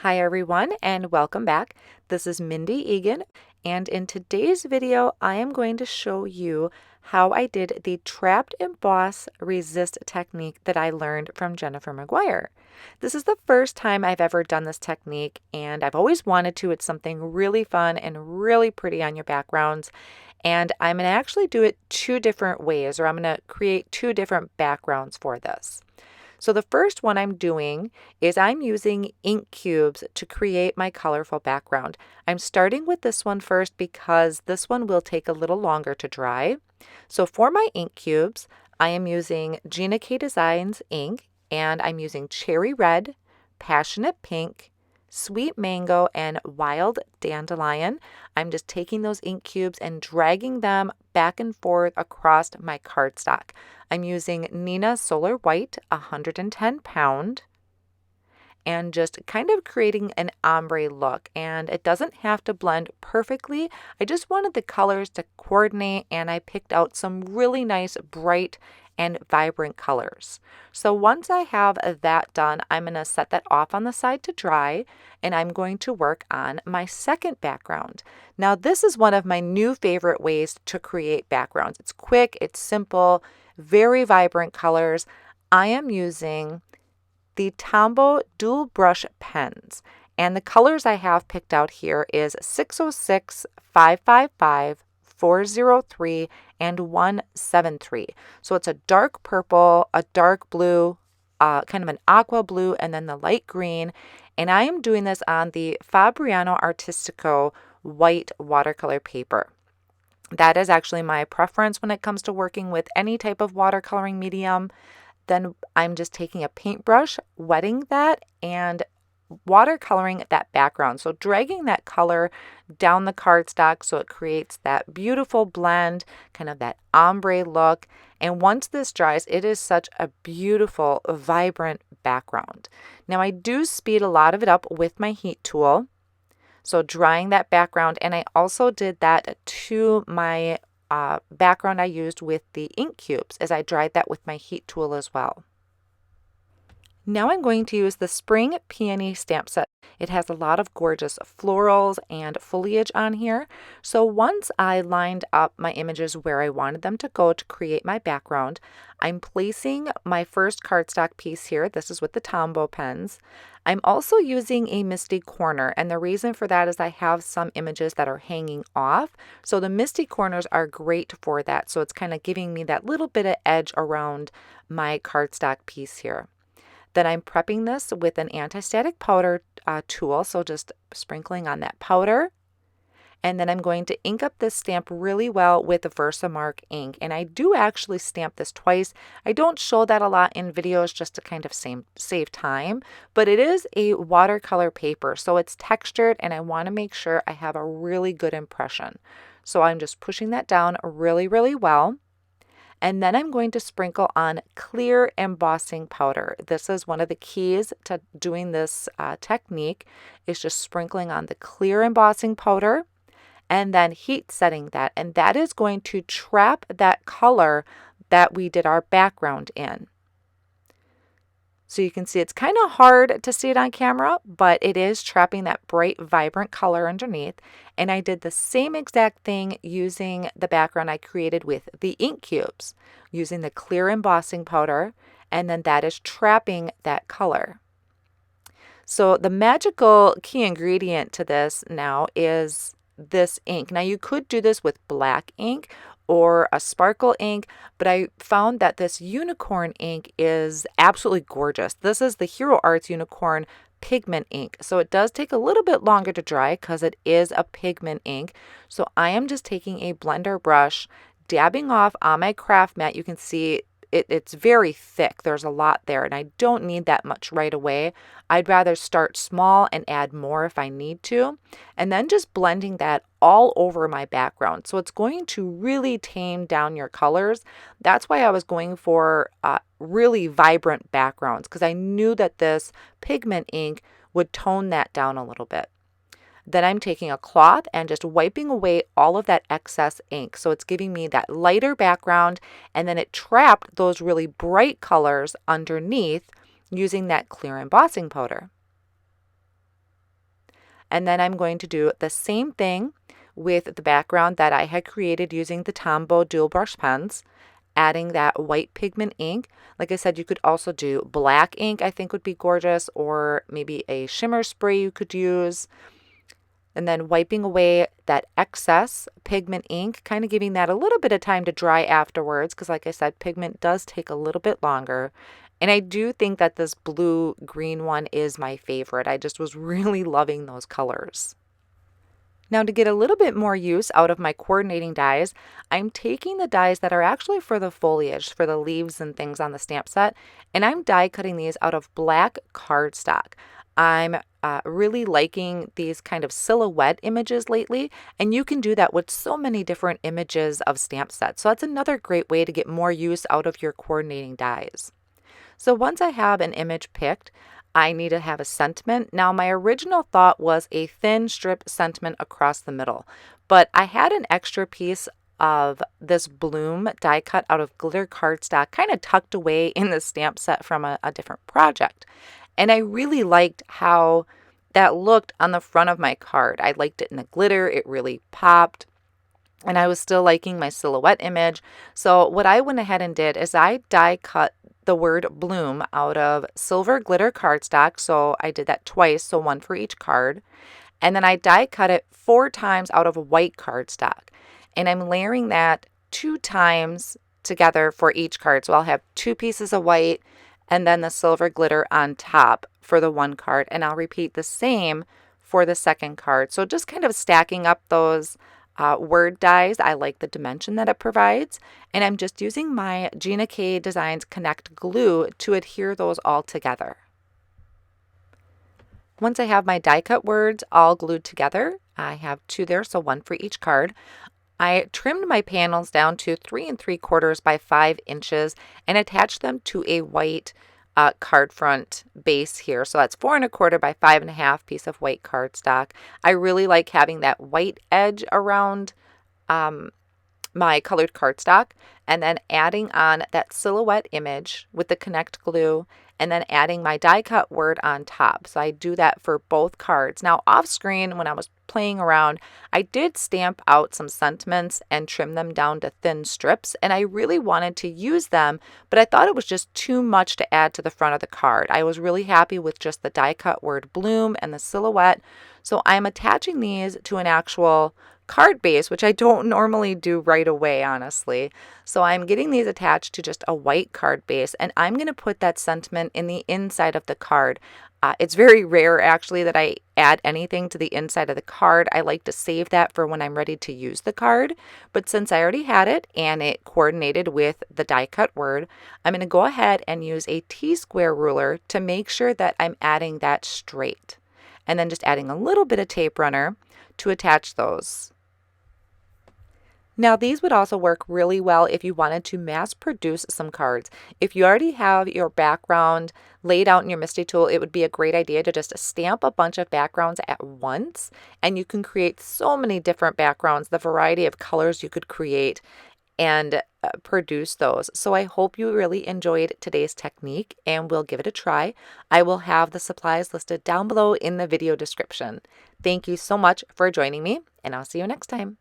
Hi everyone and welcome back. This is Mindy Eggen, and in today's video I am going to show you how I did the Trapped Emboss Resist technique that I learned from Jennifer McGuire. This is the first time I've ever done this technique and I've always wanted to. It's something really fun and really pretty on your backgrounds, and I'm going to actually do it two different ways, or I'm going to create two different backgrounds for this. So the first one I'm doing is I'm using ink cubes to create my colorful background. I'm starting with this one first because this one will take a little longer to dry. So for my ink cubes, I am using Gina K Designs ink, and I'm using Cherry Red, Passionate Pink, Sweet Mango, and Wild Dandelion. I'm just taking those ink cubes and dragging them back and forth across my cardstock. I'm using Neenah Solar White 110 pound and just kind of creating an ombre look, and it doesn't have to blend perfectly. I just wanted the colors to coordinate, and I picked out some really nice bright and vibrant colors. So once I have that done, I'm going to set that off on the side to dry, and I'm going to work on my second background. Now this is one of my new favorite ways to create backgrounds. It's quick, it's simple, very vibrant colors. I am using the Tombow dual brush pens, and the colors I have picked out here is 606, 555, 403, and 173. So it's a dark purple, a dark blue, kind of an aqua blue, and then the light green. And I am doing this on the Fabriano Artistico white watercolor paper. That is actually my preference when it comes to working with any type of watercoloring medium. Then I'm just taking a paintbrush, wetting that, and watercoloring that background. So dragging that color down the cardstock so it creates that beautiful blend, kind of that ombre look. And once this dries, it is such a beautiful, vibrant background. Now I do speed a lot of it up with my heat tool. So drying that background, and I also did that to my background I used with the ink cubes as I dried that with my heat tool as well. Now I'm going to use the Spring Peony stamp set. It has a lot of gorgeous florals and foliage on here. So once I lined up my images where I wanted them to go to create my background, I'm placing my first cardstock piece here. This is with the Tombow pens. I'm also using a misty corner, and the reason for that is I have some images that are hanging off. So the misty corners are great for that. So it's kind of giving me that little bit of edge around my cardstock piece here. Then I'm prepping this with an anti-static powder tool, so just sprinkling on that powder. And then I'm going to ink up this stamp really well with the VersaMark ink. And I do actually stamp this twice. I don't show that a lot in videos just to kind of save time, but it is a watercolor paper, so it's textured, and I want to make sure I have a really good impression. So I'm just pushing that down really, really well. And then I'm going to sprinkle on clear embossing powder. This is one of the keys to doing this technique, is just sprinkling on the clear embossing powder and then heat setting that. And that is going to trap that color that we did our background in. So you can see it's kind of hard to see it on camera, but it is trapping that bright, vibrant color underneath. And I did the same exact thing using the background I created with the ink cubes, using the clear embossing powder, and then that is trapping that color. So the magical key ingredient to this now is this ink. Now you could do this with black ink or a sparkle ink, but I found that this unicorn ink is absolutely gorgeous. This is the Hero Arts Unicorn pigment ink. So it does take a little bit longer to dry because it is a pigment ink. So I am just taking a blender brush, dabbing off on my craft mat. You can see it's very thick. There's a lot there, and I don't need that much right away. I'd rather start small and add more if I need to, and then just blending that all over my background. So it's going to really tame down your colors. That's why I was going for really vibrant backgrounds, because I knew that this pigment ink would tone that down a little bit. Then I'm taking a cloth and just wiping away all of that excess ink. So it's giving me that lighter background, and then it trapped those really bright colors underneath using that clear embossing powder. And then I'm going to do the same thing with the background that I had created using the Tombow dual brush pens, adding that white pigment ink. Like I said, you could also do black ink, I think would be gorgeous, or maybe a shimmer spray you could use. And then wiping away that excess pigment ink, kind of giving that a little bit of time to dry afterwards, because like I said, pigment does take a little bit longer. And I do think that this blue-green one is my favorite. I just was really loving those colors. Now, to get a little bit more use out of my coordinating dies, I'm taking the dies that are actually for the foliage, for the leaves and things on the stamp set, and I'm die cutting these out of black cardstock. I'm really liking these kind of silhouette images lately, and you can do that with so many different images of stamp sets. So that's another great way to get more use out of your coordinating dies. So once I have an image picked, I need to have a sentiment. Now, my original thought was a thin strip sentiment across the middle, but I had an extra piece of this bloom die cut out of glitter cardstock kind of tucked away in the stamp set from a different project. And I really liked how that looked on the front of my card. I liked it in the glitter. It really popped. And I was still liking my silhouette image. So what I went ahead and did is I die cut the word bloom out of silver glitter cardstock. So I did that twice, so one for each card. And then I die cut it 4 times out of white cardstock. And I'm layering that 2 times together for each card. So I'll have 2 pieces of white and then the silver glitter on top for the one card. And I'll repeat the same for the second card. So just kind of stacking up those word dies. I like the dimension that it provides, and I'm just using my Gina K Designs Connect glue to adhere those all together. Once I have my die cut words all glued together, I have 2 there, so 1 for each card. I trimmed my panels down to 3 3/4 by 5 inches and attached them to a white card front base here. So that's 4 1/4 by 5 1/2 piece of white cardstock. I really like having that white edge around my colored cardstock, and then adding on that silhouette image with the Connect glue, and then adding my die cut word on top. So I do that for both cards. Now off screen, when I was playing around, I did stamp out some sentiments and trim them down to thin strips, and I really wanted to use them, but I thought it was just too much to add to the front of the card. I was really happy with just the die cut word bloom and the silhouette. So I'm attaching these to an actual card base, which I don't normally do right away, honestly. So I'm getting these attached to just a white card base, and I'm going to put that sentiment in the inside of the card. It's very rare, actually, that I add anything to the inside of the card. I like to save that for when I'm ready to use the card. But since I already had it and it coordinated with the die cut word, I'm going to go ahead and use a T-square ruler to make sure that I'm adding that straight. And then just adding a little bit of tape runner to attach those. Now, these would also work really well if you wanted to mass produce some cards. If you already have your background laid out in your Misty tool, it would be a great idea to just stamp a bunch of backgrounds at once, and you can create so many different backgrounds, the variety of colors you could create and produce those. So I hope you really enjoyed today's technique, and we'll give it a try. I will have the supplies listed down below in the video description. Thank you so much for joining me, and I'll see you next time.